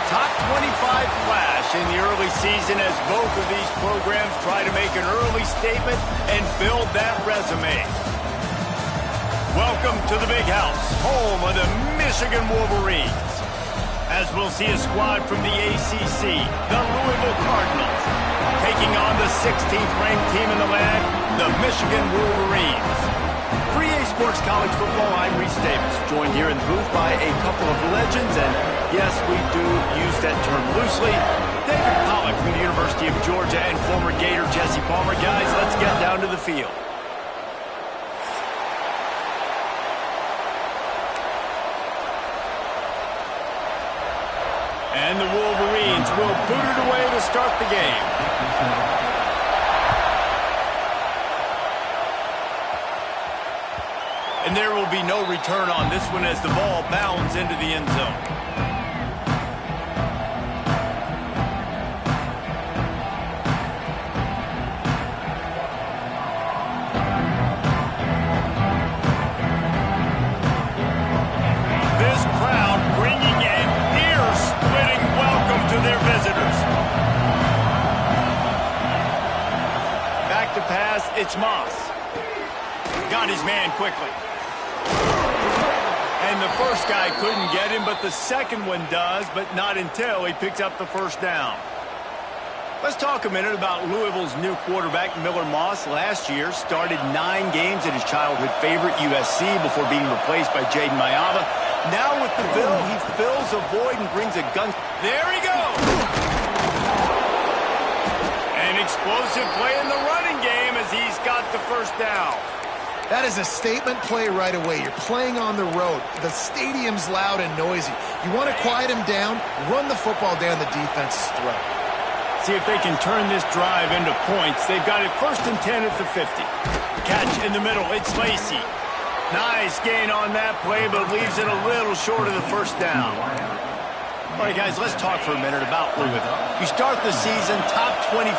top 25 flash in the early season as both of these programs try to make an early statement and build that resume. Welcome to the Big House, home of the Michigan Wolverines. As we'll see a squad from the ACC, the Louisville Cardinals, taking on the 16th ranked team in the land, the Michigan Wolverines. For EA Sports College Football, I'm Reese Davis, joined here in the booth by a couple of legends, and yes, we do use that term loosely. David Pollack from the University of Georgia and former Gator Jesse Palmer. Guys, let's get down to the field. And the Wolverines will boot it away to start the game. And there will be no return on this one as the ball bounds into the end zone. This crowd bringing an ear-splitting welcome to their visitors. Back to pass, it's Moss. Got his man quickly. And the first guy couldn't get him, but the second one does, but not until he picks up the first down. Let's talk a minute about Louisville's new quarterback, Miller Moss. Last year, started 9 games at his childhood favorite, USC, before being replaced by Jaden Mayava. Now with the bill, he fills a void and brings a gun. There he goes! An explosive play in the running game as he's got the first down. That is a statement play right away. You're playing on the road. The stadium's loud and noisy. You want to quiet him down, run the football down the defense's throat. See if they can turn this drive into points. They've got it 1st and 10 at the 50. Catch in the middle. It's Lacey. Nice gain on that play, but leaves it a little short of the first down. All right, guys, let's talk for a minute about Louisville. You start the season, top 25,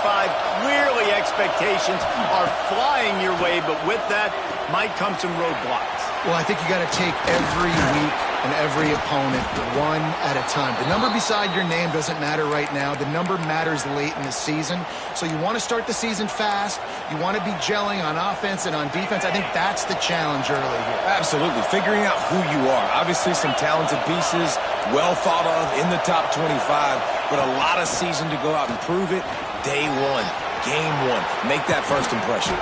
clearly expectations are flying your way, but with that might come some roadblocks. Well, I think you got to take every week and every opponent one at a time. The number beside your name doesn't matter right now. The number matters late in the season. So you want to start the season fast. You want to be gelling on offense and on defense. I think that's the challenge early here. Absolutely. Figuring out who you are. Obviously some talented pieces, well thought of in the top 25, but a lot of season to go out and prove it. Day one, game one. Make that first impression.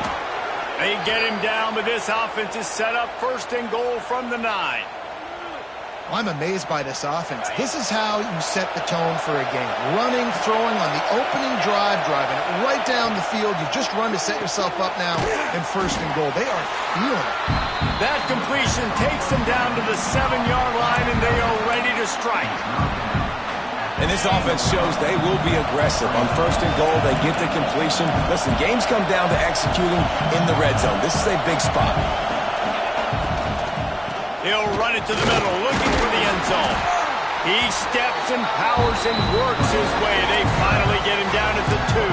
They get him down, but this offense is set up 1st and goal from the 9. I'm amazed by this offense. This is how you set the tone for a game. Running, throwing on the opening drive, driving it right down the field. You just run to set yourself up now in 1st and goal. They are feeling it. That completion takes them down to the 7-yard line, and they are ready to strike. And this offense shows they will be aggressive. On 1st and goal, they get the completion. Listen, games come down to executing in the red zone. This is a big spot. He'll run it to the middle, looking for the end zone. He steps and powers and works his way. They finally get him down at the 2.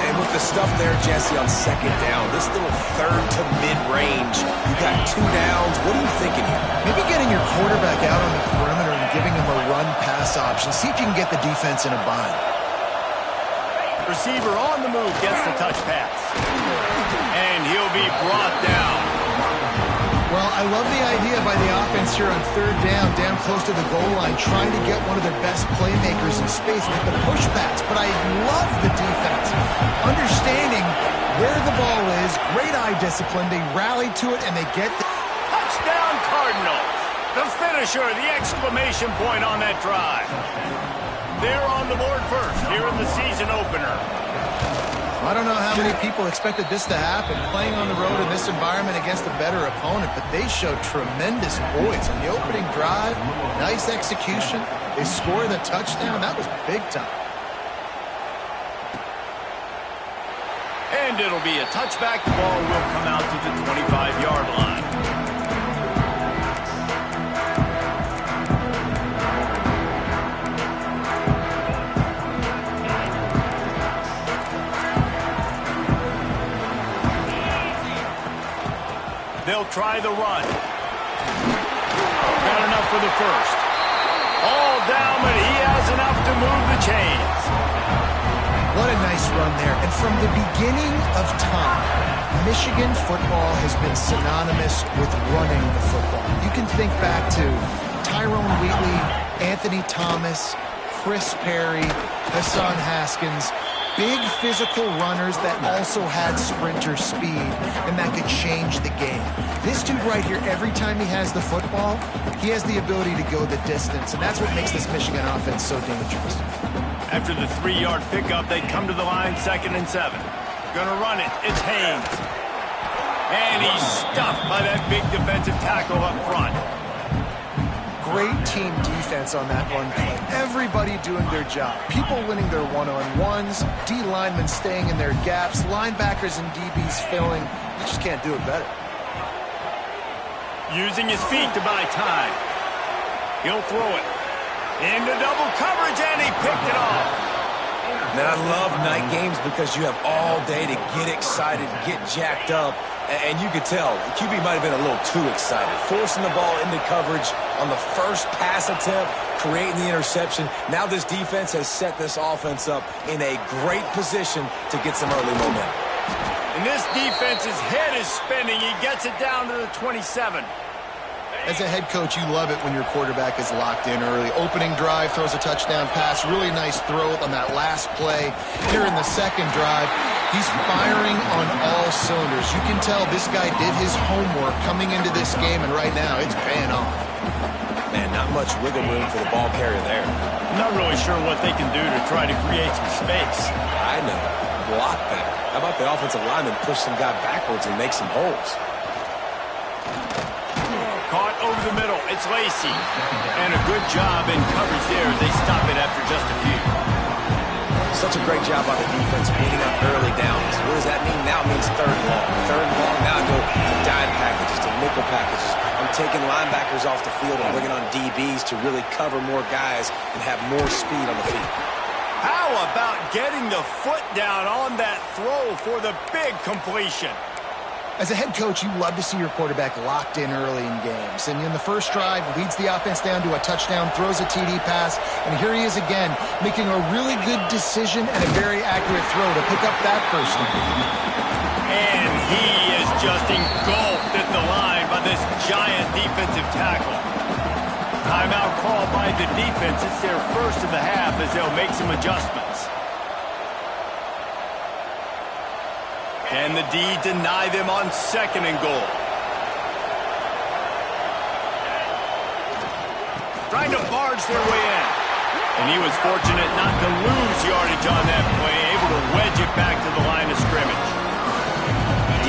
And with the stuff there, Jesse, on 2nd down, this little 3rd to mid-range, you got 2 downs. What are you thinking here? Maybe getting your quarterback out on the perimeter and giving him a run-pass option. See if you can get the defense in a bind. Receiver on the move gets the touch pass. And he'll be brought down. Well, I love the idea by the offense here on 3rd down close to the goal line, trying to get one of their best playmakers in space with the push pass. But I love the defense, understanding where the ball is, great eye discipline. They rally to it, and they get the touchdown Cardinals. The finisher, the exclamation point on that drive. They're on the board first here in the season opener. I don't know how many people expected this to happen, playing on the road in this environment against a better opponent, but they showed tremendous poise on the opening drive. Nice execution. They score the touchdown. That was big time. And it'll be a touchback. The ball will come out to the 25-yard line. They'll try the run. Got enough for the first. All down, but he has enough to move the chains. What a nice run there. And from the beginning of time, Michigan football has been synonymous with running the football. You can think back to Tyrone Wheatley, Anthony Thomas, Chris Perry, Hassan Haskins, big physical runners that also had sprinter speed and that could change the game. This dude right here, every time he has the football, he has the ability to go the distance, and that's what makes this Michigan offense so dangerous. After the 3-yard pickup, they come to the line, 2nd and 7. Gonna run it. It's Haynes. And he's stuffed by that big defensive tackle up front. Great team defense on that run play. Everybody doing their job. People winning their one-on-ones, D linemen staying in their gaps, linebackers and DBs filling. You just can't do it better. Using his feet to buy time. He'll throw it. Into double coverage, and he picked it off. Man, I love night games because you have all day to get excited, get jacked up, and you could tell the QB might have been a little too excited. Forcing the ball into coverage on the first pass attempt, creating the interception. Now this defense has set this offense up in a great position to get some early momentum. And this defense's head is spinning. He gets it down to the 27. As a head coach, you love it when your quarterback is locked in early. Opening drive, throws a touchdown pass. Really nice throw on that last play. Here in the second drive, he's firing on all cylinders. You can tell this guy did his homework coming into this game, and right now it's paying off. Man, not much wiggle room for the ball carrier there. I'm not really sure what they can do to try to create some space. I know. Block better. How about the offensive lineman push some guy backwards and make some holes? Caught over the middle. It's Lacy. And a good job in coverage there. They stop it after just a few. Such a great job by the defense beating up early downs. What does that mean? Now it means 3rd and long. 3rd and long, now I go to dime packages, to nickel packages. I'm taking linebackers off the field and bringing on DBs to really cover more guys and have more speed on the field. How about getting the foot down on that throw for the big completion? As a head coach, you love to see your quarterback locked in early in games. And in the first drive, leads the offense down to a touchdown, throws a TD pass, and here he is again, making a really good decision and a very accurate throw to pick up that first down. And he is just engulfed at the line by this giant defensive tackle. Timeout called by the defense. It's their first of the half as they'll make some adjustments. Can the D deny them on 2nd and goal? Trying to barge their way in. And he was fortunate not to lose yardage on that play, able to wedge it back to the line of scrimmage.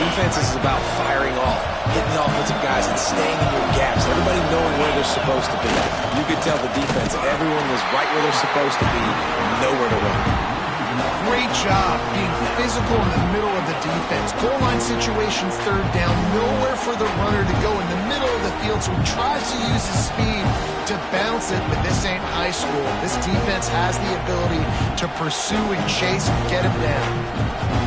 Defense is about firing off, hitting the offensive guys and staying in your gaps. Everybody knowing where they're supposed to be. You could tell the defense, everyone was right where they're supposed to be, nowhere to run. Great job being physical in the middle of the defense. Goal line situation, 3rd down, nowhere for the runner to go in the middle of the field, so he tries to use his speed to bounce it, but this ain't high school. This defense has the ability to pursue and chase and get him down.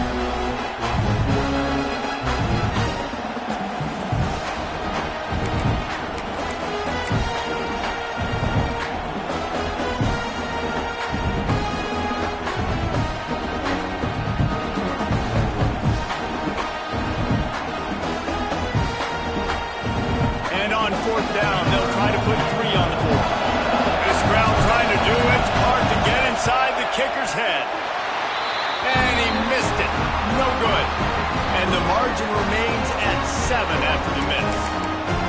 Down, they'll try to put 3 on the board. This crowd trying to do its part to get inside the kicker's head. And he missed it. No good. And the margin remains at 7 after the miss.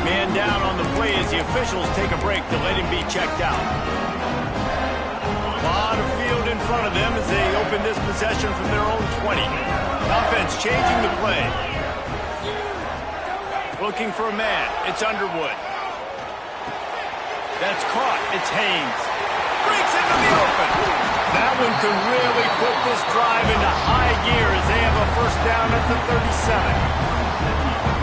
Man down on the play as the officials take a break to let him be checked out. A lot of field in front of them as they open this possession from their own 20. Offense changing the play. Looking for a man. It's Underwood. That's caught. It's Haynes. Breaks into the open. That one could really put this drive into high gear as they have a first down at the 37.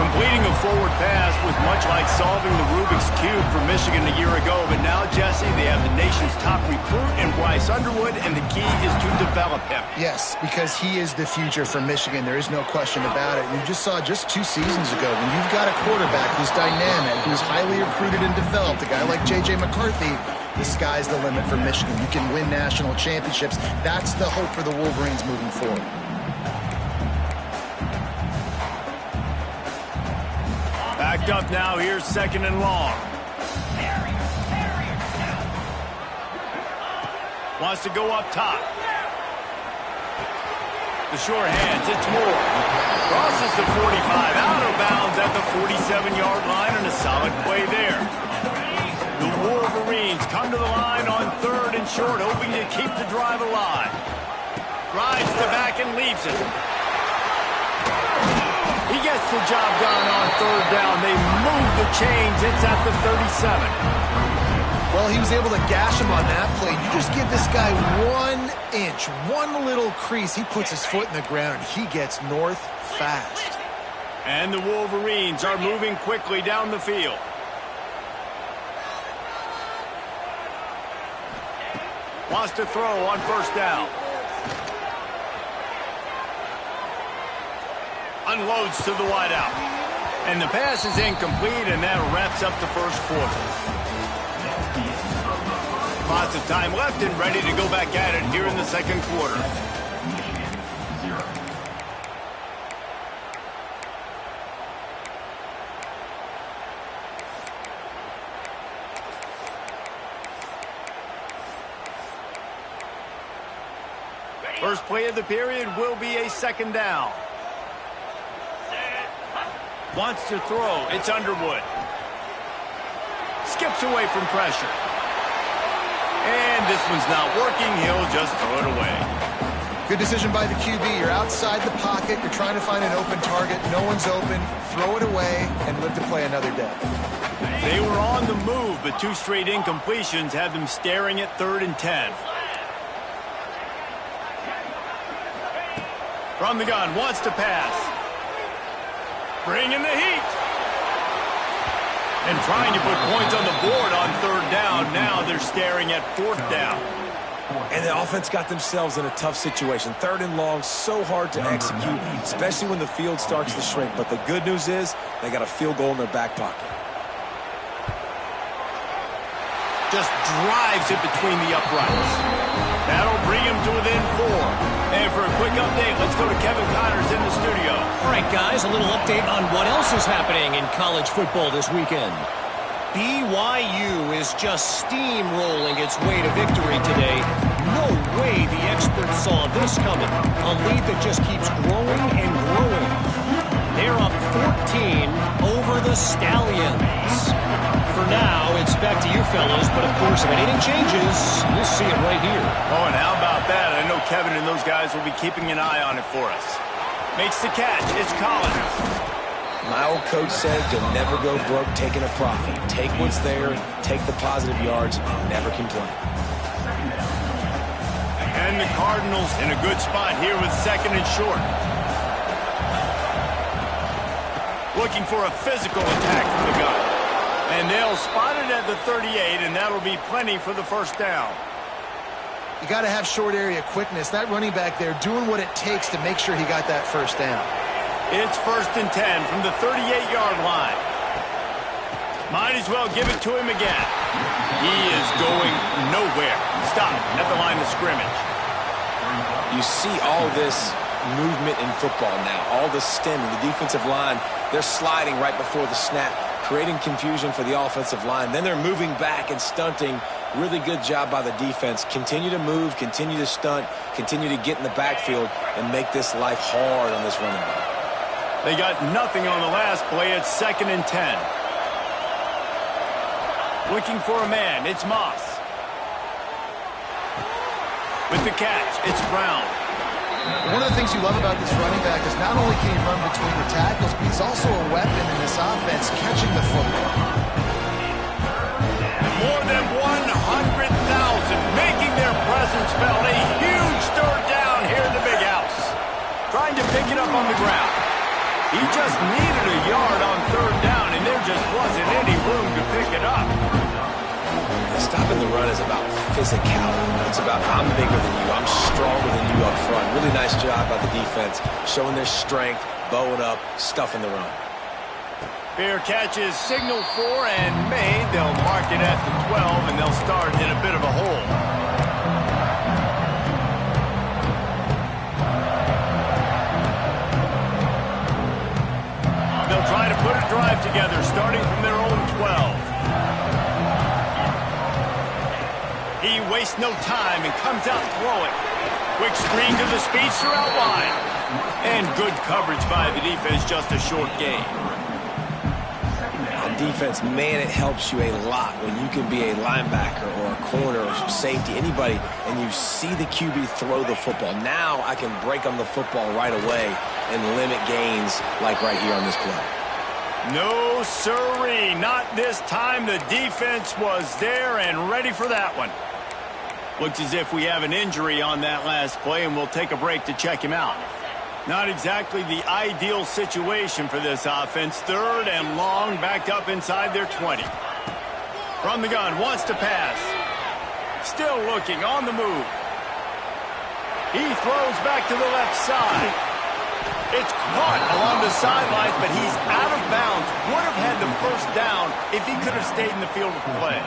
Completing a forward pass was much like solving the Rubik's Ice Cube for Michigan a year ago, but now, Jesse, they have the nation's top recruit in Bryce Underwood, and the key is to develop him. Yes, because he is the future for Michigan. There is no question about it. You just saw just 2 seasons ago when you've got a quarterback who's dynamic, who's highly recruited and developed, a guy like J.J. McCarthy, the sky's the limit for Michigan. You can win national championships. That's the hope for the Wolverines moving forward. Backed up now, here's 2nd and long. Wants to go up top. The short hands, it's Moore. Crosses the 45, out of bounds at the 47-yard line, and a solid play there. The Wolverines come to the line on 3rd and short, hoping to keep the drive alive. Drives the back and leaves it. He gets the job done on 3rd down. They move the chains. It's at the 37. Well, he was able to gash him on that play. You just give this guy 1 inch, one little crease. He puts his foot in the ground. He gets north fast. And the Wolverines are moving quickly down the field. Wants to throw on 1st down. Unloads to the wideout. And the pass is incomplete, and that wraps up the first quarter. Lots of time left and ready to go back at it here in the 2nd quarter. First play of the period will be a 2nd down. Wants to throw. It's Underwood. Skips away from pressure. And this one's not working. He'll just throw it away. Good decision by the QB. You're outside the pocket. You're trying to find an open target. No one's open. Throw it away and live to play another day. They were on the move, but 2 straight incompletions had them staring at 3rd and 10. From the gun, wants to pass. Bringing the heat. And trying to put points on the board on 3rd down. Now they're staring at 4th down. And the offense got themselves in a tough situation. 3rd and long, so hard to execute, especially when the field starts to shrink. But the good news is they got a field goal in their back pocket. Just drives it between the uprights. That'll bring him to within 4. And for a quick update, let's go to Kevin Connors in the studio. All right, guys, a little update on what else is happening in college football this weekend. BYU is just steamrolling its way to victory today. No way the experts saw this coming. A lead that just keeps growing and growing. They're up 14 over the Stallions. For now, it's back to you fellas, but of course, if anything changes, you'll see it right here. Oh, and how about that? I know Kevin and those guys will be keeping an eye on it for us. Makes the catch. It's Collins. My old coach said you'll never go broke taking a profit. Take what's there, take the positive yards, never complain. And the Cardinals in a good spot here with 2nd and short. Looking for a physical attack from the gun. And they'll spot it at the 38, and that'll be plenty for the 1st down. You got to have short area quickness. That running back there doing what it takes to make sure he got that 1st down. It's 1st and 10 from the 38-yard line. Might as well give it to him again. He is going nowhere. Stop at the line of scrimmage. You see all this movement in football now. All the stemming, the defensive line, they're sliding right before the snap, creating confusion for the offensive line. Then they're moving back and stunting. Really good job by the defense. Continue to move, continue to stunt, continue to get in the backfield and make this life hard on this running back. They got nothing on the last play. It's 2nd and 10. Looking for a man. It's Moss. With the catch, it's Brown. One of the things you love about this running back is not only can he run between the tackles, but he's also a weapon in this offense, catching the football. More than 100,000 making their presence felt. A huge 3rd down here in the big house. Trying to pick it up on the ground. He just needed a yard on 3rd down, and there just wasn't any room to pick it Stopping the run is about physicality. It's about I'm bigger than you, I'm stronger than you up front. Really nice job by the defense, showing their strength, bowing up, stuffing the run. Fair catch is signaled for and made. They'll mark it at the 12, and they'll start in a bit of a hole. They'll try to put a drive together, starting from their own 12. He wastes no time and comes out throwing. Quick screen to the speedster out wide. And good coverage by the defense, just a short gain. On defense, man, it helps you a lot when you can be a linebacker or a corner or safety, anybody, and you see the QB throw the football. Now I can break on the football right away and limit gains like right here on this play. No, sirree, not this time. The defense was there and ready for that one. Looks as if we have an injury on that last play, and we'll take a break to check him out. Not exactly the ideal situation for this offense. Third and long, backed up inside their 20. From the gun, wants to pass. Still looking, on the move. He throws back to the left side. It's caught along the sidelines, but he's out of bounds. Would have had the first down if he could have stayed in the field of play.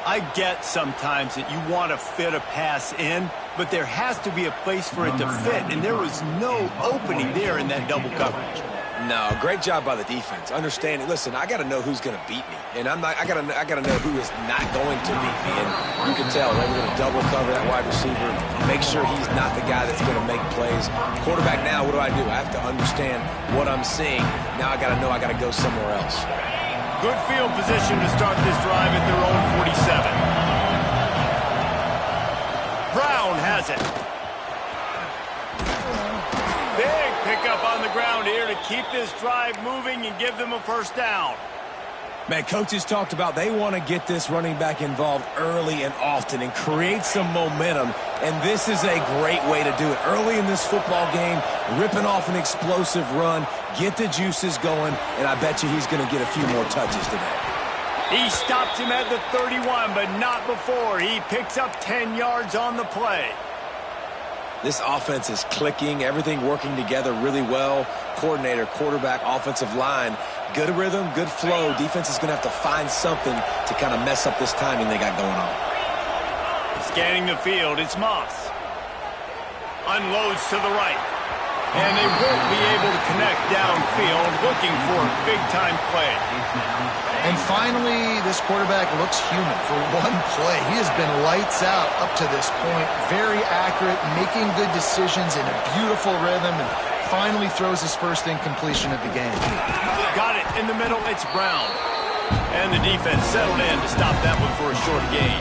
I get sometimes that you want to fit a pass in, but there has to be a place for it to fit, and there was no opening there in that double coverage. No, great job by the defense. Understanding, listen, I got to know who's going to beat me, and I got to know who is not going to beat me. And you can tell they were going to double cover that wide receiver, make sure he's not the guy that's going to make plays. Quarterback now, what do? I have to understand what I'm seeing. Now I got to know I got to go somewhere else. Good field position to start this drive at their own 47. Brown has it. Big pickup on the ground here to keep this drive moving and give them a first down. Man, coaches talked about they want to get this running back involved early and often and create some momentum, and this is a great way to do it. Early in this football game, ripping off an explosive run, get the juices going, and I bet you he's going to get a few more touches today. He stops him at the 31, but not before. He picks up 10 yards on the play. This offense is clicking, everything working together really well. Coordinator, quarterback, offensive line, good rhythm, good flow. Defense is going to have to find something to kind of mess up this timing they got going on. Scanning the field, it's Moss. Unloads to the right. And they won't be able to connect downfield, looking for a big-time play. And finally, this quarterback looks human for one play. He has been lights out up to this point. Very accurate, making good decisions in a beautiful rhythm, and finally throws his first incompletion of the game. Got it in the middle, it's Brown. And the defense settled in to stop that one for a short gain.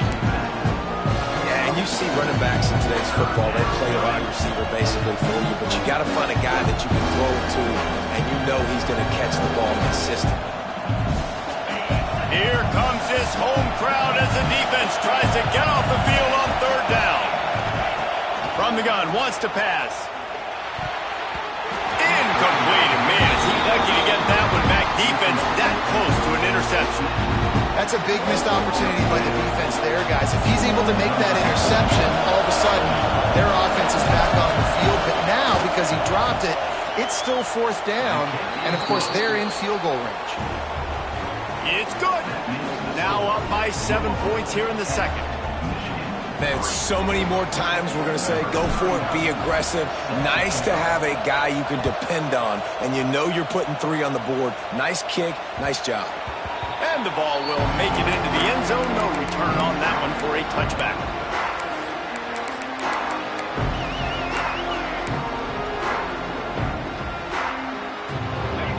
Yeah, and you see running backs in today's football, they play a wide receiver basically for you, but you got to find a guy that you can throw it to, and you know he's going to catch the ball consistently. Here comes this home crowd as the defense tries to get off the field on third down. From the gun, wants to pass. Incomplete, and man, is he lucky to get that one back. Defense that close to an interception. That's a big missed opportunity by the defense there, guys. If he's able to make that interception, all of a sudden, their offense is back on the field. But now, because he dropped it, it's still fourth down, and of course, they're in field goal range. It's good. Now up by 7 points here in the second. Man, so many more times we're going to say, go for it, be aggressive. Nice to have a guy you can depend on, and you know you're putting 3 on the board. Nice kick, nice job. And the ball will make it into the end zone. No return on that one for a touchback.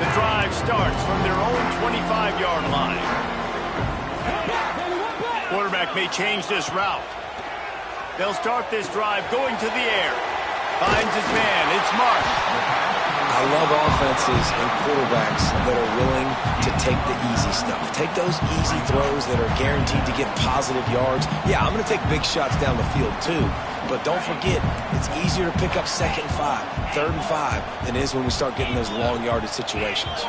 The drive starts from their own 25-yard line. Quarterback may change this route. They'll start this drive going to the air. Finds his man. It's Marsh. I love offenses and quarterbacks that are willing to take the easy stuff. Take those easy throws that are guaranteed to get positive yards. Yeah, I'm going to take big shots down the field too. But don't forget, it's easier to pick up 2nd and 5, 3rd and 5 than it is when we start getting those long yardage situations.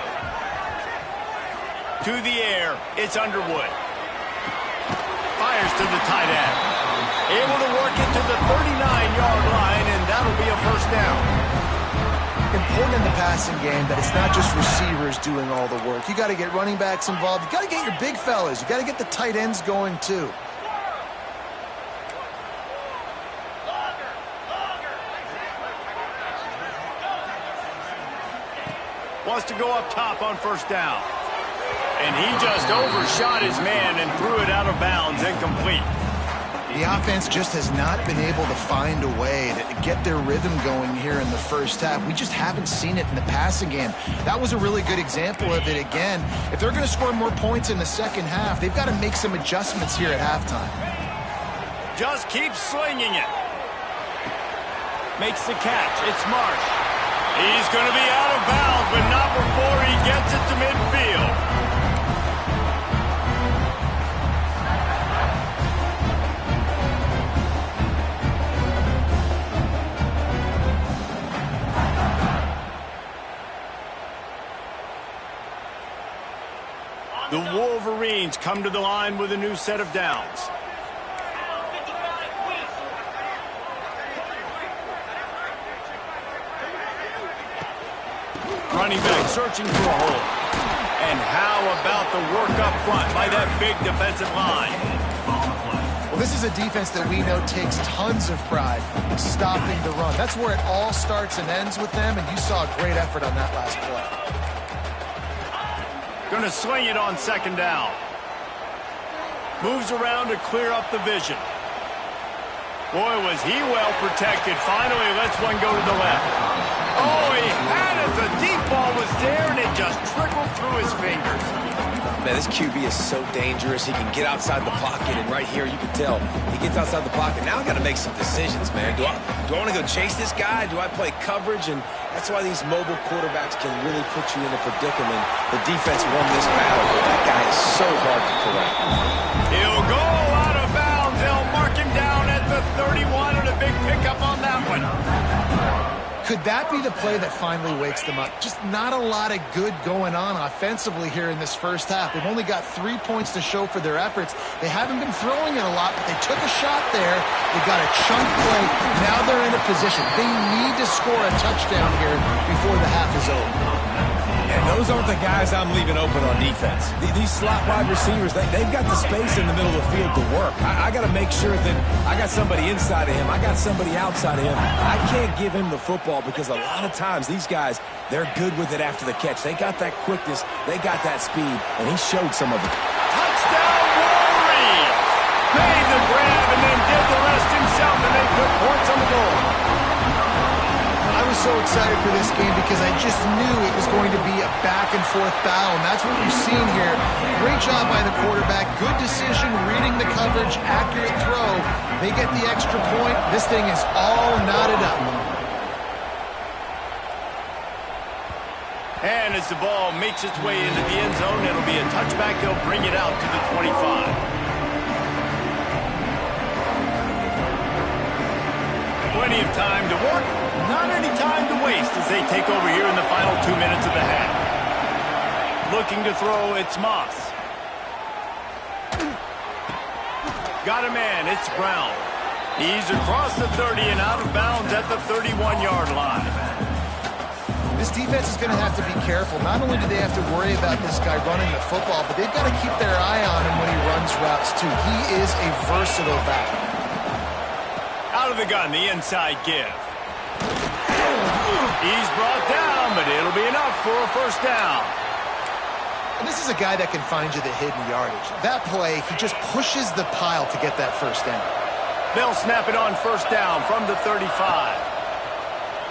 To the air, it's Underwood. fires to the tight end. Able to work it to the 39-yard line, and that'll be a first down. Important in the passing game that it's not just receivers doing all the work. You got to get running backs involved. You got to get your big fellas. You got to get the tight ends going too. Wants to go up top on first down. And he just overshot his man and threw it out of bounds, incomplete. The offense just has not been able to find a way to get their rhythm going here in the first half. We just haven't seen it in the passing game. That was a really good example of it again. If they're going to score more points in the second half, they've got to make some adjustments here at halftime. Just keeps slinging it. Makes the catch. It's Marsh. He's going to be out of bounds, but not before he gets it to midfield. The Wolverines come to the line with a new set of downs. Running back searching for a hole. And how about the work up front by that big defensive line? Well, this is a defense that we know takes tons of pride in stopping the run. That's where it all starts and ends with them, and you saw a great effort on that last play. Going to sling it on second down. Moves around to clear up the vision. Boy, was he well protected. Finally lets one go to the left. Oh, he had it. The deep ball was there, and it just trickled through his fingers. Man, this QB is so dangerous. He can get outside the pocket, and right here you can tell he gets outside the pocket. Now I got to make some decisions, man. Do I want to go chase this guy? Do I play coverage? And that's why these mobile quarterbacks can really put you in a predicament. The defense won this battle, but that guy is so hard to correct. He'll go out of bounds. They'll mark him down at the 31, and a big pickup on that one. Could that be the play that finally wakes them up? Just not a lot of good going on offensively here in this first half. They've only got 3 points to show for their efforts. They haven't been throwing it a lot, but they took a shot there. They got a chunk play. Now they're in a position. They need to score a touchdown here before the half is over. And those aren't the guys I'm leaving open on defense. These slot wide receivers, they've got the space in the middle of the field to work. I got to make sure that I got somebody inside of him. I got somebody outside of him. I can't give him the football because a lot of times these guys, they're good with it after the catch. They got that quickness. They got that speed, and he showed some of it. Touchdown, Wolverines! Made the grab and then did the rest himself, and they put points on the board. I was so excited for this game because I just knew it was going to be a back-and-forth battle, and that's what we've seen here. Great job by the quarterback, good decision, reading the coverage, accurate throw. They get the extra point. This thing is all knotted up. And as the ball makes its way into the end zone, it'll be a touchback. They'll bring it out to the 25. Plenty of time to work, not any time to waste as they take over here in the final 2 minutes of the half. Looking to throw, it's Moss. Got a man, it's Brown. He's across the 30 and out of bounds at the 31-yard line. This defense is going to have to be careful. Not only do they have to worry about this guy running the football, but they've got to keep their eye on him when he runs routes too. He is a versatile back. Out of the gun, the inside give. He's brought down, but it'll be enough for a first down. And this is a guy that can find you the hidden yardage. That play, he just pushes the pile to get that first down. They'll snap it on first down from the 35.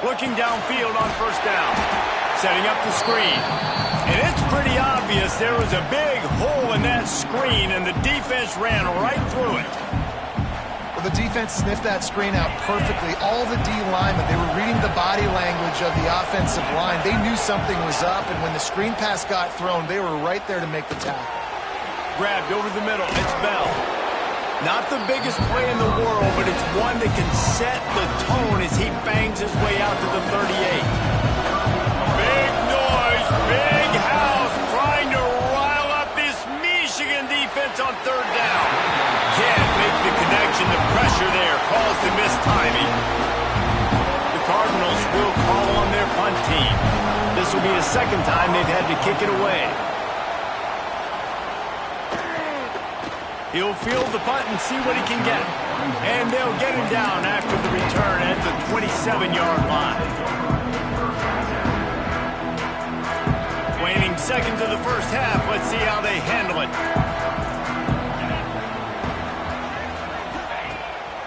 Looking downfield on first down. Setting up the screen. And it's pretty obvious there was a big hole in that screen, and the defense ran right through it. Well, the defense sniffed that screen out perfectly. All the D linemen, they were reading the body language of the offensive line. They knew something was up, and when the screen pass got thrown, they were right there to make the tackle. Grabbed over the middle. It's Bell. Not the biggest play in the world, but it's one that can set the tone as he bangs his way out to the 38. Big noise, big house, trying to rile up this Michigan defense on third down. Yeah, pressure there caused the mistiming. The Cardinals will call on their punt team. This will be the second time they've had to kick it away. He'll field the punt and see what he can get. And they'll get him down after the return at the 27-yard line. Waning seconds of the first half. Let's see how they handle it.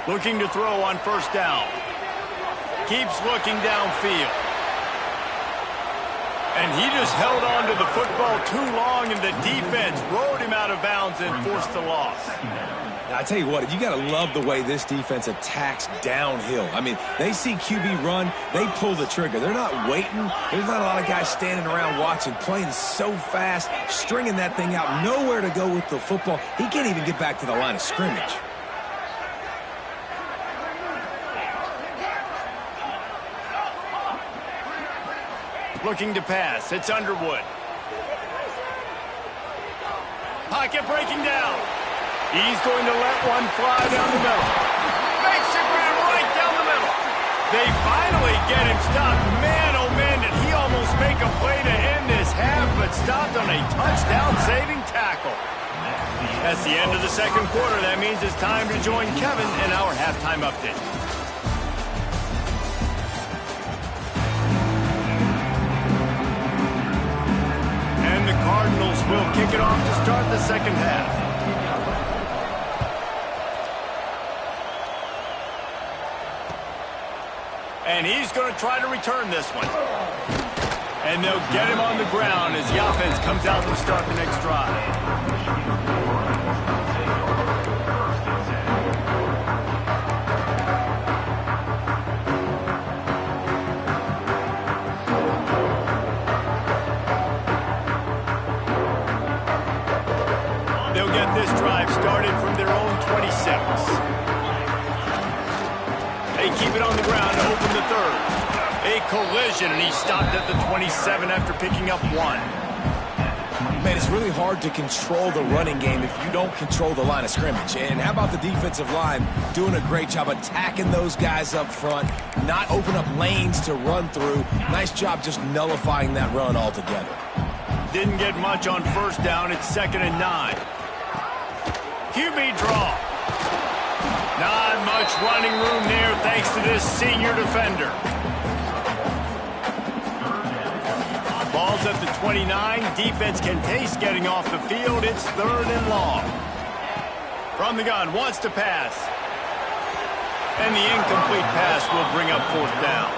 Looking to throw on first down. Keeps looking downfield. And he just held on to the football too long, and the defense rode him out of bounds and forced the loss. Now, I tell you what, you got to love the way this defense attacks downhill. I mean, they see QB run, they pull the trigger. They're not waiting. There's not a lot of guys standing around watching, playing so fast, stringing that thing out, nowhere to go with the football. He can't even get back to the line of scrimmage. Looking to pass. It's Underwood. Pocket breaking down. He's going to let one fly down the middle. Makes the grab right down the middle. They finally get him stopped. Man, oh man, did he almost make a play to end this half, but stopped on a touchdown-saving tackle. That's the end of the second quarter. That means it's time to join Kevin in our halftime update. And the Cardinals will kick it off to start the second half. And he's going to try to return this one. And they'll get him on the ground as the offense comes out to start the next drive. They'll get this drive started from their own 26. They keep it on the ground to open the third. A collision, and he stopped at the 27 after picking up one. Man, it's really hard to control the running game if you don't control the line of scrimmage. And how about the defensive line doing a great job attacking those guys up front, not open up lanes to run through. Nice job just nullifying that run altogether. Didn't get much on first down. It's 2nd and 9. QB draw. Not much running room there thanks to this senior defender. Ball's at the 29. Defense can taste getting off the field. It's 3rd and long. From the gun, wants to pass. And the incomplete pass will bring up 4th down.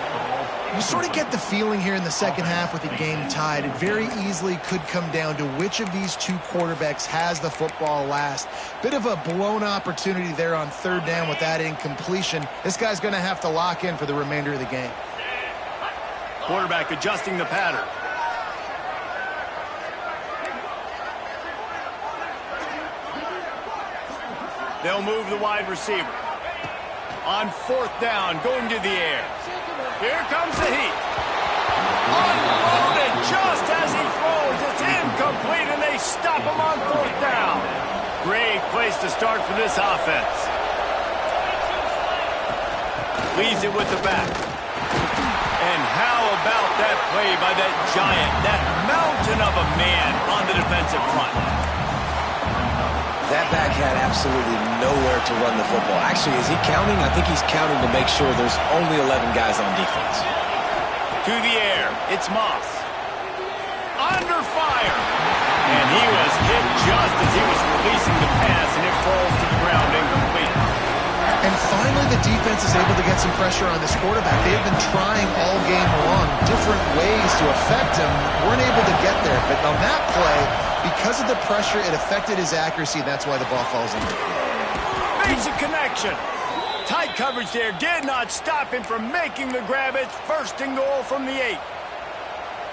You sort of get the feeling here in the second half with the game tied. It very easily could come down to which of these two quarterbacks has the football last. Bit of a blown opportunity there on 3rd down with that incompletion. This guy's going to have to lock in for the remainder of the game. Quarterback adjusting the pattern. They'll move the wide receiver. On 4th down, going to the air. Here comes the heat. Unloaded just as he throws. It's incomplete, and they stop him on 4th down. Great place to start for this offense. Leaves it with the back. And how about that play by that giant, that mountain of a man on the defensive front? That back had absolutely nowhere to run the football. Actually, is he counting? I think he's counting to make sure there's only 11 guys on defense. To the air, it's Moss. Under fire. And he was hit just as he was releasing the pass, and it falls to the ground incomplete. And finally, the defense is able to get some pressure on this quarterback. They've been trying all game long different ways to affect him. Weren't able to get there, but on that play, because of the pressure, it affected his accuracy. That's why the ball falls in. Makes a connection. Tight coverage there did not stop him from making the grab. It's 1st and goal from the 8.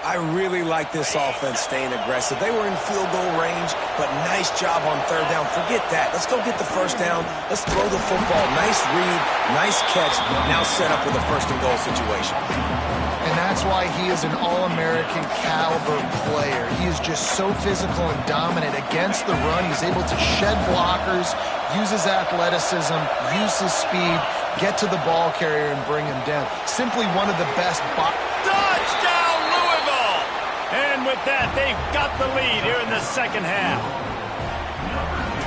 I really like this offense staying aggressive. They were in field goal range, but nice job on 3rd down. Forget that. Let's go get the 1st down. Let's throw the football. Nice read, nice catch. Now set up with a 1st and goal situation. And that that's why he is an All-American caliber player. He is just so physical and dominant against the run. He's able to shed blockers, use his athleticism, use his speed, get to the ball carrier and bring him down. Simply one of the best. Touchdown, Louisville! And with that, they've got the lead here in the second half.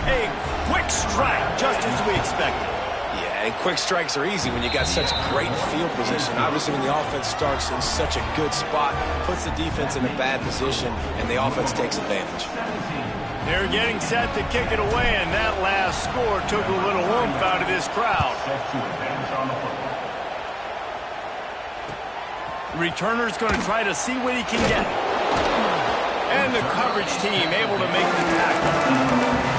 A quick strike, just as we expected. Yeah, and quick strikes are easy when you got such great field position. Obviously, when the offense starts in such a good spot, puts the defense in a bad position, and the offense takes advantage. They're getting set to kick it away, and that last score took a little oomph out of this crowd. Returner's going to try to see what he can get. And the coverage team able to make the tackle.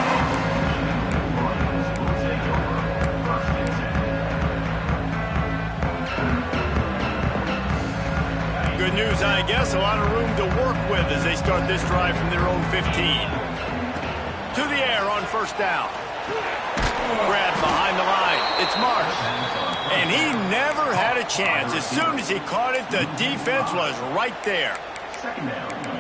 Good news, I guess. A lot of room to work with as they start this drive from their own 15. To the air on first down. Grabbed behind the line. It's Marsh. And he never had a chance. As soon as he caught it, the defense was right there.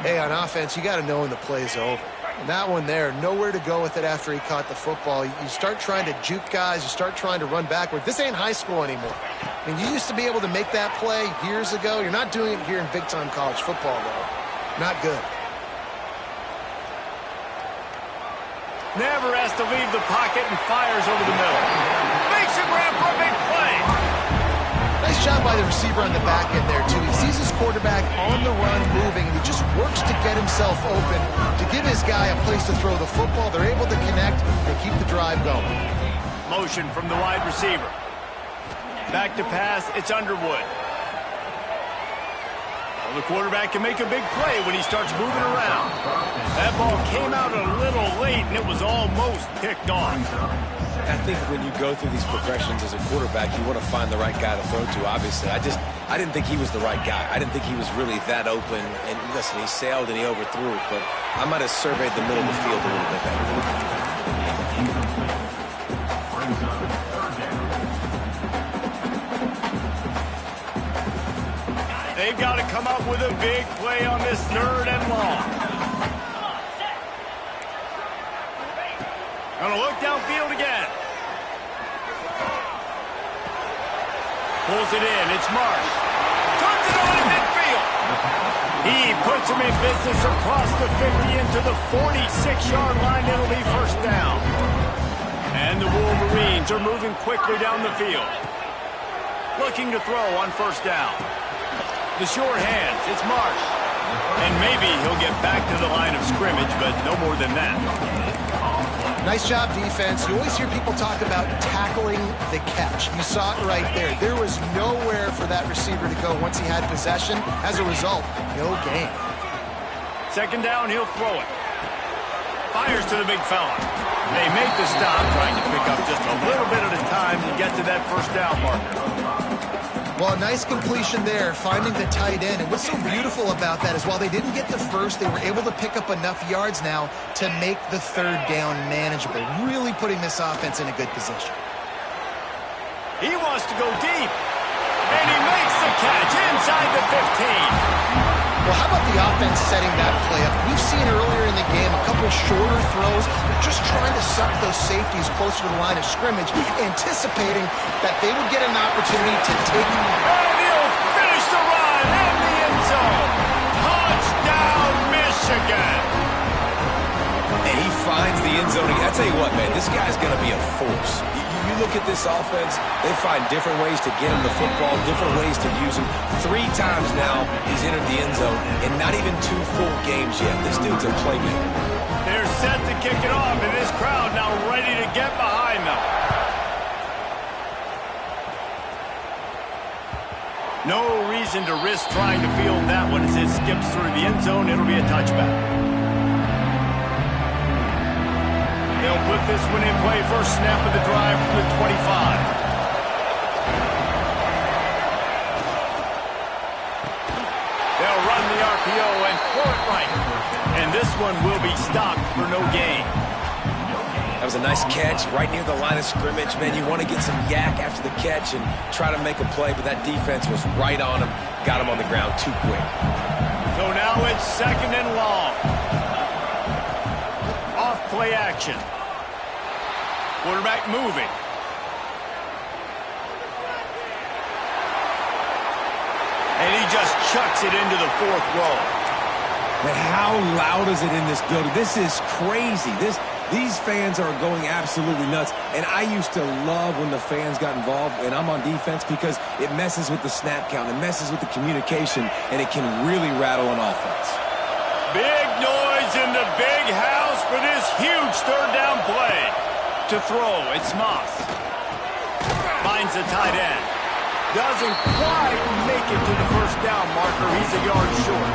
Hey, on offense, you got to know when the play's over. And that one there, nowhere to go with it after he caught the football. You start trying to juke guys. You start trying to run backward. This ain't high school anymore. I mean, you used to be able to make that play years ago. You're not doing it here in big-time college football, though. Not good. Never has to leave the pocket and fires over the middle. Makes a grab for a big play. Nice job by the receiver on the back end there, too. He sees his quarterback on the run moving, and he just works to get himself open to give his guy a place to throw the football. They're able to connect and keep the drive going. Motion from the wide receiver. Back to pass, it's Underwood. Well, the quarterback can make a big play when he starts moving around. That ball came out a little late, and it was almost picked off. I think when you go through these progressions as a quarterback, you want to find the right guy to throw to, obviously. I didn't think he was the right guy. I didn't think he was really that open. And listen, he sailed and he overthrew it, but I might have surveyed the middle of the field a little bit better. They've got to come up with a big play on this third and long. Gonna look downfield again. Pulls it in. It's Marsh. Turns it on in midfield. He puts him in business across the 50 into the 46-yard line. It'll be first down. And the Wolverines are moving quickly down the field. Looking to throw on first down. The short hands. It's Marsh. And maybe he'll get back to the line of scrimmage, but no more than that. Nice job, defense. You always hear people talk about tackling the catch. You saw it right there. There was nowhere for that receiver to go once he had possession. As a result, no gain. Second down, he'll throw it. Fires to the big fella. They make the stop, trying to pick up just a little bit at a time to get to that first down marker. Well, a nice completion there, finding the tight end. And what's so beautiful about that is while they didn't get the first, they were able to pick up enough yards now to make the third down manageable, really putting this offense in a good position. He wants to go deep, and he makes the catch inside the 15. Well, how about the offense setting that play up? We've seen earlier in the game a couple shorter throws. They're just trying to suck those safeties closer to the line of scrimmage, anticipating that they would get an opportunity to take them. And he'll finish the run in the end zone. Touchdown, Michigan. And he finds the end zone. I tell you what, man, this guy's going to be a force. You look at this offense, they find different ways to get him the football, different ways to use him. 3 times now he's entered the end zone, and not even 2 full games yet. This dude's a playmaker. They're set to kick it off, and this crowd now ready to get behind them. No reason to risk trying to field that one as it skips through the end zone. It'll be a touchback. They'll put this one in play. First snap of the drive from the 25. They'll run the RPO and throw it right. And this one will be stopped for no gain. That was a nice catch right near the line of scrimmage. Man, you want to get some yak after the catch and try to make a play, but that defense was right on him. got him on the ground too quick. So now it's 2nd and long. Off play action. Quarterback moving. And he just chucks it into the 4th row. But how loud is it in this building? This is crazy. These fans are going absolutely nuts. And I used to love when the fans got involved, and I'm on defense, because it messes with the snap count, it messes with the communication, and it can really rattle an offense. Big noise in the big house for this huge 3rd down play. To throw, it's Moss. Finds the tight end. Doesn't quite make it to the 1st down marker. He's a yard short.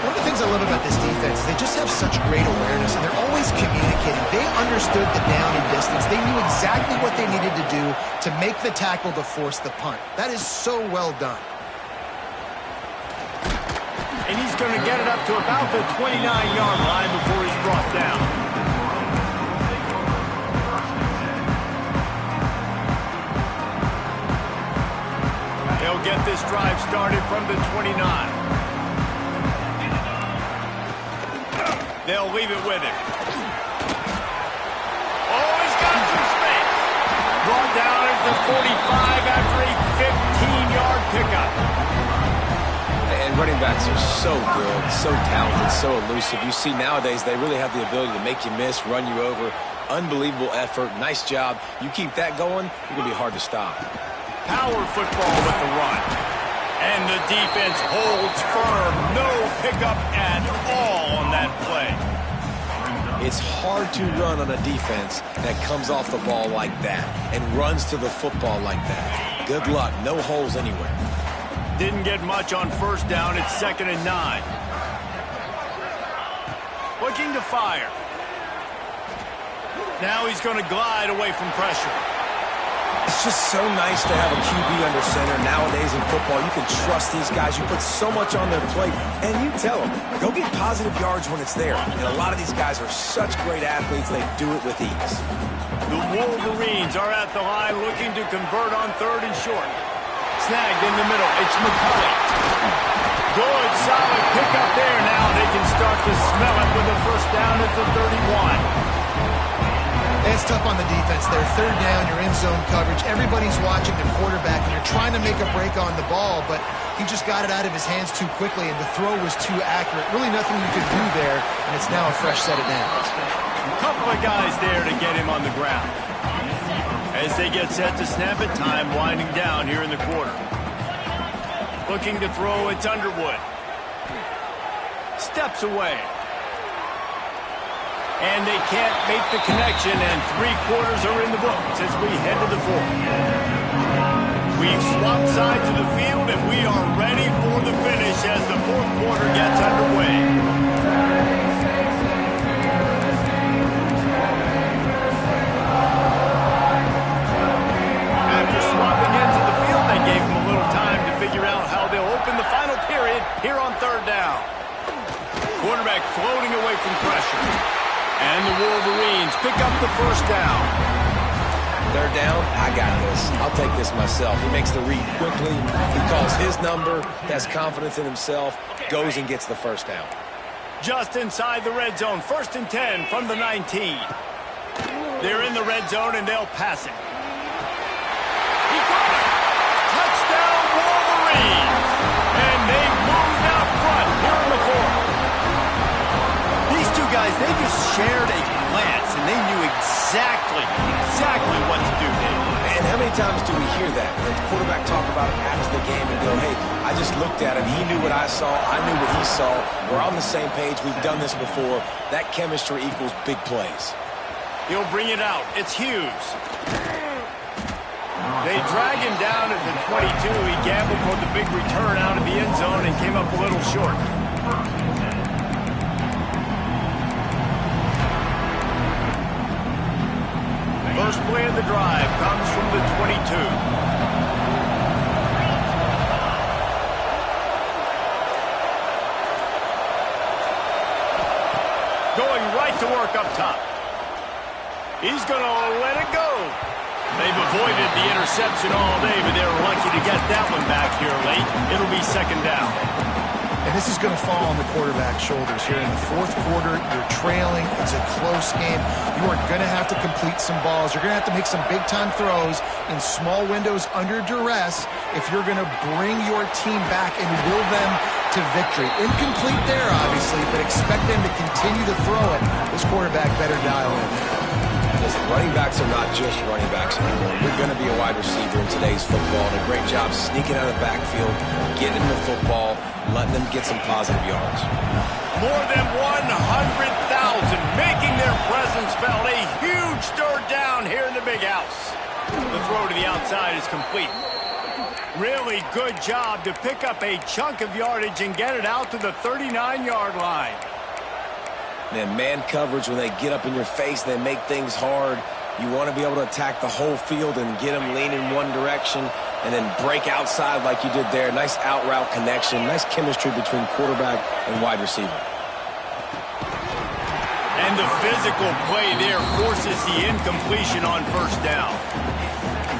One of the things I love about this defense is they just have such great awareness, and they're always communicating. They understood the down and distance. They knew exactly what they needed to do to make the tackle to force the punt. That is so well done. And he's going to get it up to about the 29-yard line before he's brought down. They'll get this drive started from the 29. They'll leave it with him. Oh, he's got some space. Brought down at the 45 after a 15-yard pickup. And running backs are so good, so talented, so elusive. You see nowadays they really have the ability to make you miss, run you over. Unbelievable effort. Nice job. You keep that going, it's going to be hard to stop. Power football with the run. And the defense holds firm. No pickup at all on that play. It's hard to run on a defense that comes off the ball like that and runs to the football like that. Good luck. No holes anywhere. Didn't get much on 1st down. It's 2nd and 9. Looking to fire. Now he's going to glide away from pressure. It's just so nice to have a QB under center. Nowadays in football, you can trust these guys. You put so much on their plate, and you tell them, go get positive yards when it's there. And a lot of these guys are such great athletes, they do it with ease. The Wolverines are at the line looking to convert on 3rd and short. Snagged in the middle. It's McCulley. Good, solid pickup there now. They can start to smell it with a 1st down at the 31. It's tough on the defense there. 3rd down, you're in zone coverage. Everybody's watching the quarterback, and you're trying to make a break on the ball, but he just got it out of his hands too quickly, and the throw was too accurate. Really nothing you could do there, and it's now a fresh set of downs. A couple of guys there to get him on the ground. As they get set to snap it, time winding down here in the quarter. Looking to throw, it's Underwood. Steps away. And they can't make the connection, and 3/4 are in the books as we head to the 4th. We've swapped sides of the field, and we are ready for the finish as the 4th quarter gets underway. After swapping ends of the field, they gave them a little time to figure out how they'll open the final period here on 3rd down. Quarterback floating away from pressure. And the Wolverines pick up the 1st down. 3rd down, I got this. I'll take this myself. He makes the read quickly. He calls his number, has confidence in himself, goes and gets the 1st down. Just inside the red zone, 1st and 10 from the 19. They're in the red zone, and they'll pass it. He got it. Touchdown, Wolverines. And they moved out front here in the 4th. These two guys, they just shared a glance, and they knew exactly what to do, Dave. And how many times do we hear that? The quarterback talk about it after the game and go, hey, I just looked at him. He knew what I saw. I knew what he saw. We're on the same page. We've done this before. That chemistry equals big plays. He'll bring it out. It's Hughes. They drag him down at the 22. He gambled for the big return out of the end zone and came up a little short. First play of the drive comes from the 22. Going right to work up top. He's going to let it go. They've avoided the interception all day, but they were lucky to get that one back here late. It'll be second down. And this is going to fall on the quarterback's shoulders here in the fourth quarter. You're trailing. It's a close game. You are going to have to complete some balls. You're going to have to make some big-time throws in small windows under duress if you're going to bring your team back and will them to victory. Incomplete there, obviously, but expect them to continue to throw it. This quarterback better dial in. Listen, running backs are not just running backs anymore. You're going to be a wide receiver in today's football, and a great job sneaking out of the backfield, getting the football, letting them get some positive yards. More than 100,000 making their presence felt. A huge third down here in the big house. The throw to the outside is complete. Really good job to pick up a chunk of yardage and get it out to the 39-yard line. Man coverage, when they get up in your face, they make things hard. You want to be able to attack the whole field and get them leaning one direction and then break outside like you did there. Nice out route connection, nice chemistry between quarterback and wide receiver. And the physical play there forces the incompletion on first down.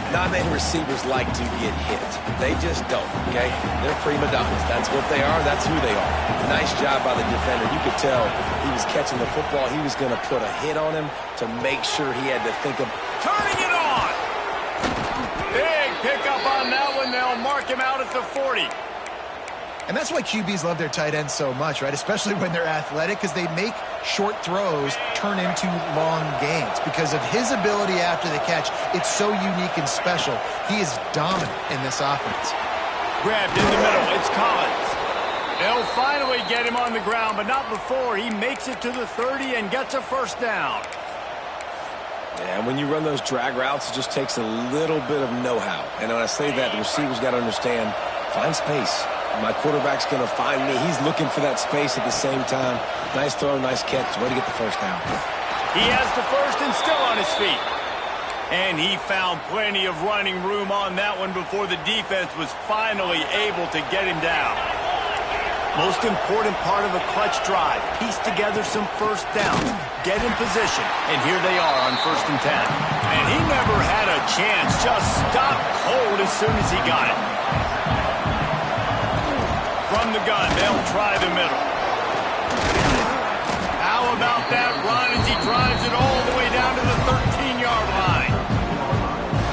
Not many receivers like to get hit. They just don't, okay? They're prima donnas. That's what they are. That's who they are. Nice job by the defender. You could tell he was catching the football. He was going to put a hit on him to make sure he had to think of turning it on. Big pickup on that one. They'll mark him out at the 40. And that's why QBs love their tight ends so much, right? Especially when they're athletic, because they make short throws turn into long gains. Because of his ability after the catch, it's so unique and special. He is dominant in this offense. Grabbed in the middle. It's Collins. They'll finally get him on the ground, but not before he makes it to the 30 and gets a first down. Yeah, when you run those drag routes, it just takes a little bit of know-how. And when I say that, the receiver's got to understand, find space. My quarterback's going to find me. He's looking for that space at the same time. Nice throw, nice catch. Way to get the first down. He has the first and still on his feet. And he found plenty of running room on that one before the defense was finally able to get him down. Most important part of a clutch drive. Piece together some first downs. Get in position. And here they are on 1st and 10. And he never had a chance. Just stopped cold as soon as he got it. From the gun, they'll try the middle. How about that run as he drives it all the way down to the 13-yard line?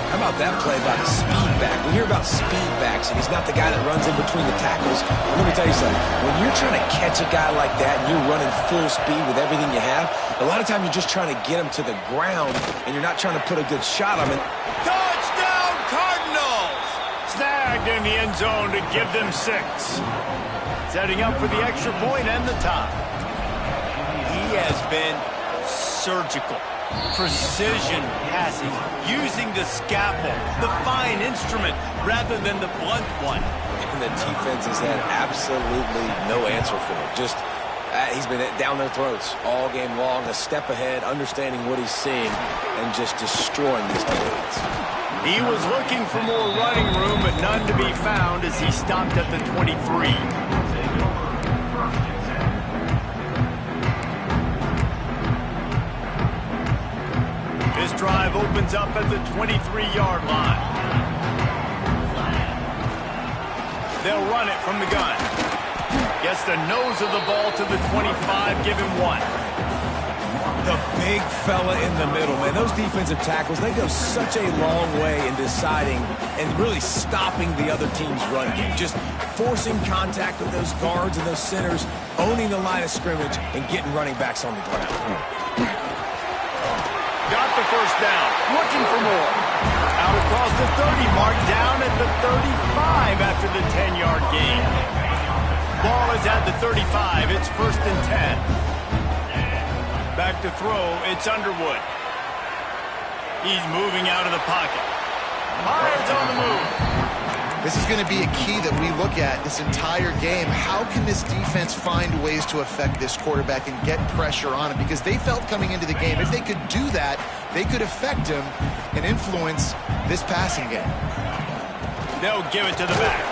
How about that play by the speed back? We hear about speed backs, and he's not the guy that runs in between the tackles. Well, let me tell you something. When you're trying to catch a guy like that and you're running full speed with everything you have, a lot of times you're just trying to get him to the ground, and you're not trying to put a good shot on him. Touchdown, Cardinals! Snagged in the end zone to give them 6. Setting up for the extra point and the tie. He has been surgical. Precision passing, using the scalpel, the fine instrument, rather than the blunt one. And the defense has had absolutely no answer for it. Just, he's been down their throats all game long, a step ahead, understanding what he's seeing, and just destroying these defense. He was looking for more running room, but none to be found as he stopped at the 23. This drive opens up at the 23-yard line. They'll run it from the gun. Gets the nose of the ball to the 25, give him 1. The big fella in the middle, man. Those defensive tackles, they go such a long way in deciding and really stopping the other team's run game. Just forcing contact with those guards and those centers, owning the line of scrimmage, and getting running backs on the ground. Got the first down. Looking for more. Out across the 30 mark, down at the 35 after the 10-yard gain. Ball is at the 35. It's 1st and 10. Back to throw, it's Underwood. He's moving out of the pocket. Myers on the move. This is going to be a key that we look at this entire game. How can this defense find ways to affect this quarterback and get pressure on him? Because they felt coming into the game, if they could do that, they could affect him and influence this passing game. They'll give it to the back.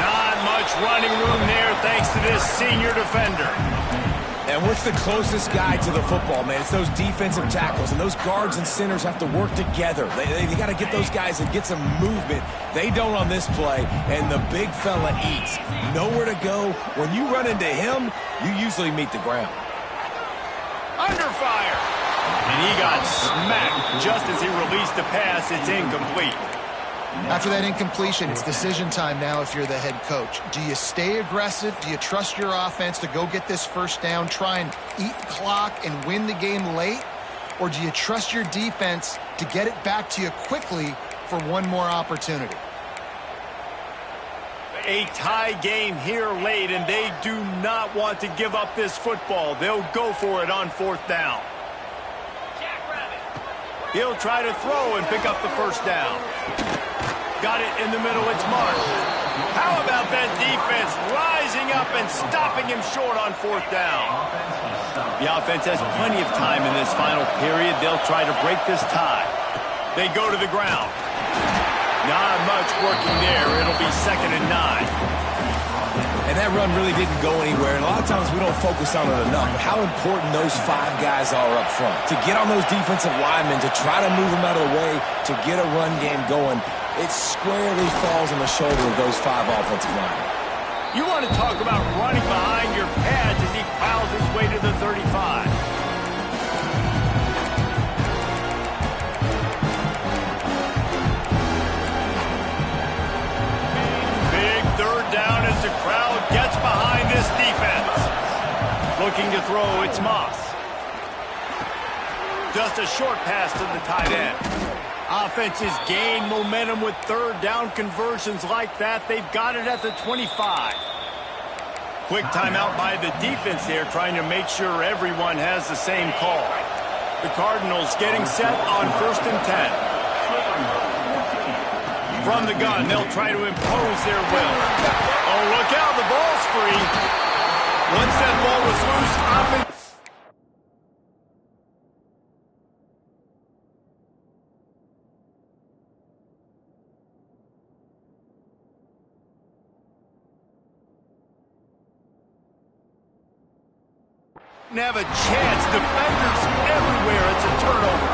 Not much running room there thanks to this senior defender. And what's the closest guy to the football, man? It's those defensive tackles, and those guards and centers have to work together. They got to get those guys and get some movement. They don't on this play, and the big fella eats. Nowhere to go. When you run into him, you usually meet the ground. Under fire. And he got smacked just as he released the pass. It's incomplete. After that incompletion, it's decision time now if you're the head coach. Do you stay aggressive? Do you trust your offense to go get this first down, try and eat the clock and win the game late? Or do you trust your defense to get it back to you quickly for one more opportunity? A tie game here late, and they do not want to give up this football. They'll go for it on fourth down. He'll try to throw and pick up the first down. Got it in the middle, it's Mark. How about that defense rising up and stopping him short on fourth down? The offense has plenty of time in this final period. They'll try to break this tie. They go to the ground. Not much working there. It'll be 2nd and 9. And that run really didn't go anywhere, and a lot of times we don't focus on it enough, but how important those 5 guys are up front. To get on those defensive linemen, to try to move them out of the way, to get a run game going, it squarely falls on the shoulder of those 5 offensive linemen. You want to talk about running behind your pads as he piles his way to the 35. Big 3rd down as the crowd gets behind this defense. Looking to throw, it's Moss. Just a short pass to the tight end. Offenses gain momentum with 3rd down conversions like that. They've got it at the 25. Quick timeout by the defense there, trying to make sure everyone has the same call. The Cardinals getting set on 1st and 10. From the gun, they'll try to impose their will. Oh, look out, the ball's free. Once that ball was loose, offense... have a chance. Defenders everywhere. It's a turnover.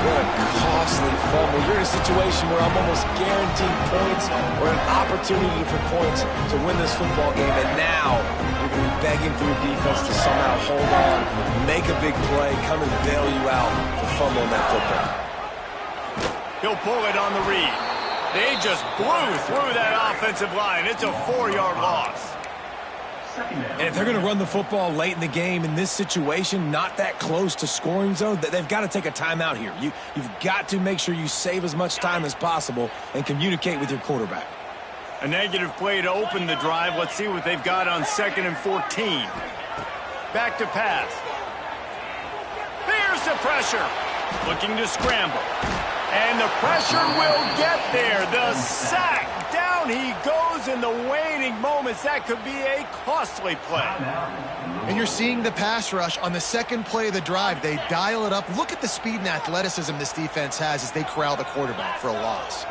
What a costly fumble. You're in a situation where I'm almost guaranteed points or an opportunity for points to win this football game, and now you're going to be begging for your defense to somehow hold on, make a big play, come and bail you out for fumbling that football. He'll pull it on the read. They just blew through that offensive line. It's a 4-yard loss. And if they're going to run the football late in the game in this situation, not that close to scoring zone, they've got to take a timeout here. You've got to make sure you save as much time as possible and communicate with your quarterback. A negative play to open the drive. Let's see what they've got on 2nd and 14. Back to pass. There's the pressure. Looking to scramble. And the pressure will get there. The sack. Down he goes in the waning moments. That could be a costly play. And you're seeing the pass rush on the 2nd play of the drive. They dial it up. Look at the speed and athleticism this defense has as they corral the quarterback for a loss.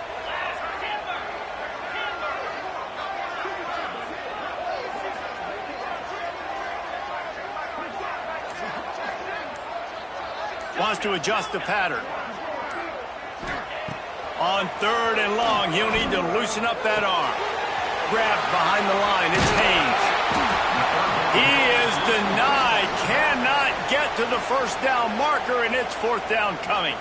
Wants to adjust the pattern. On 3rd and long, he'll need to loosen up that arm. Grabbed behind the line, it's Haynes. He is denied, cannot get to the first down marker, and it's 4th down coming.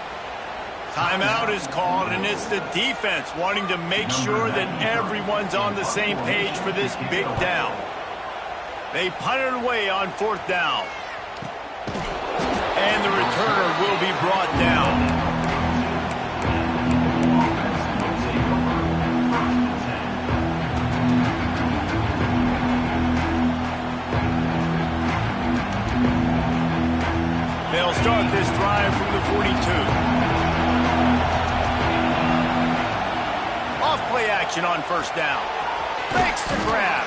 Timeout is called, and it's the defense wanting to make sure that everyone's on the same page for this big down. They punt it away on 4th down. And the returner will be brought down. They'll start this drive from the 42. Off play action on 1st down. Makes the grab.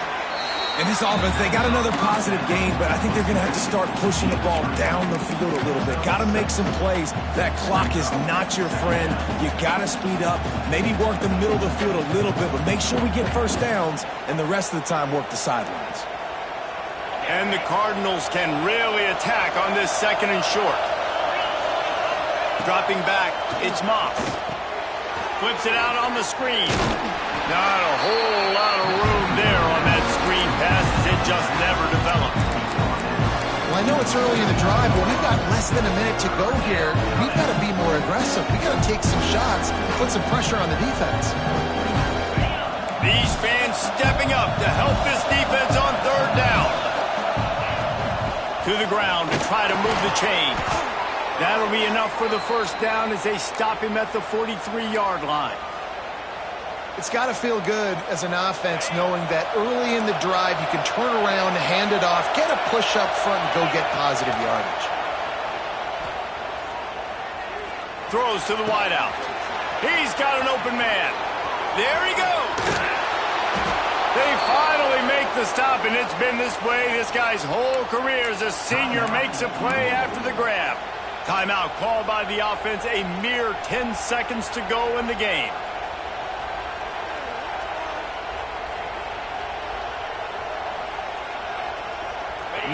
In this offense, they got another positive gain, but I think they're going to have to start pushing the ball down the field a little bit. Got to make some plays. That clock is not your friend. You got to speed up, maybe work the middle of the field a little bit, but make sure we get first downs, and the rest of the time work the sidelines. And the Cardinals can really attack on this second and short. Dropping back, it's Moss. Flips it out on the screen. Not a whole lot of room there on that screen pass. It just never developed. Well, I know it's early in the drive, but we've got less than a minute to go here. We've got to be more aggressive. We've got to take some shots, put some pressure on the defense. These fans stepping up to help this defense on third down. To the ground to try to move the chains. That'll be enough for the first down as they stop him at the 43-yard line. It's got to feel good as an offense knowing that early in the drive you can turn around, hand it off, get a push up front, and go get positive yardage. Throws to the wideout. He's got an open man. There he goes. They finally make the stop, and it's been this way this guy's whole career as a senior makes a play after the grab. Timeout called by the offense, a mere 10 seconds to go in the game.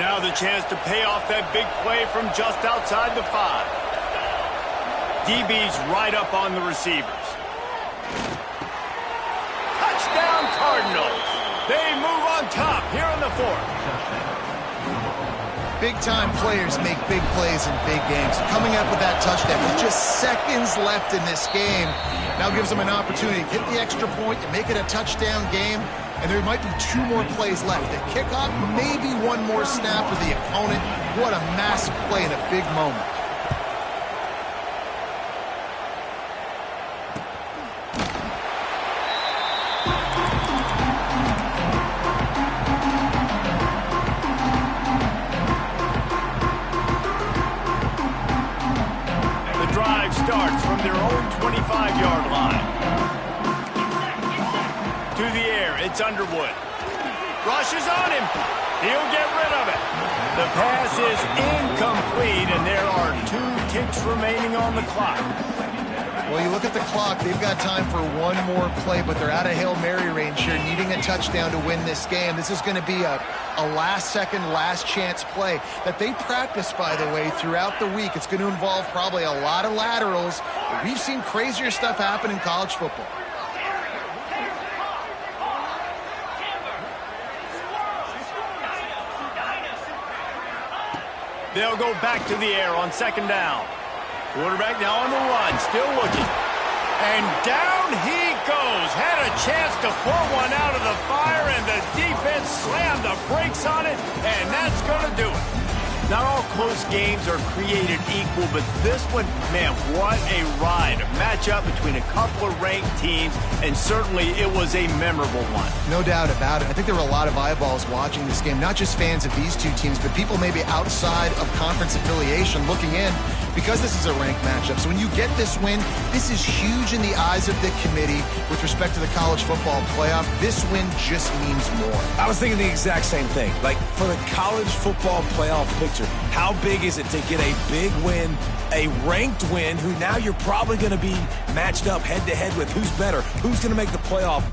Now the chance to pay off that big play from just outside the 5. DB's right up on the receivers. Touchdown Cardinals. They move on top here in the 4th. Big-time players make big plays in big games. Coming up with that touchdown with just seconds left in this game now gives them an opportunity to get the extra point and make it a touchdown game. And there might be 2 more plays left. The kickoff, maybe 1 more snap for the opponent. What a massive play in a big moment. The drive starts from their own 25-yard line. To the air, it's Underwood. Rushes on him. He'll get rid of it. The pass is incomplete, and there are 2 ticks remaining on the clock. Well, you look at the clock, they've got time for 1 more play, but they're out of Hail Mary range here, needing a touchdown to win this game. This is going to be a last-second, last-chance play that they practice, by the way, throughout the week. It's going to involve probably a lot of laterals. We've seen crazier stuff happen in college football. They'll go back to the air on second down. Quarterback now on the run, still looking. And down he goes. Had a chance to pull one out of the fire, and the defense slammed the brakes on it, and that's going to do it. Not all close games are created equal, but this one, man, what a ride. A matchup between a couple of ranked teams, and certainly it was a memorable one. No doubt about it. I think there were a lot of eyeballs watching this game, not just fans of these 2 teams, but people maybe outside of conference affiliation looking in because this is a ranked matchup. So when you get this win, this is huge in the eyes of the committee with respect to the college football playoff. This win just means more. I was thinking the exact same thing. Like, for the college football playoff picture, how big is it to get a big win, a ranked win, who now you're probably going to be matched up head-to-head with who's better, who's going to make the playoff.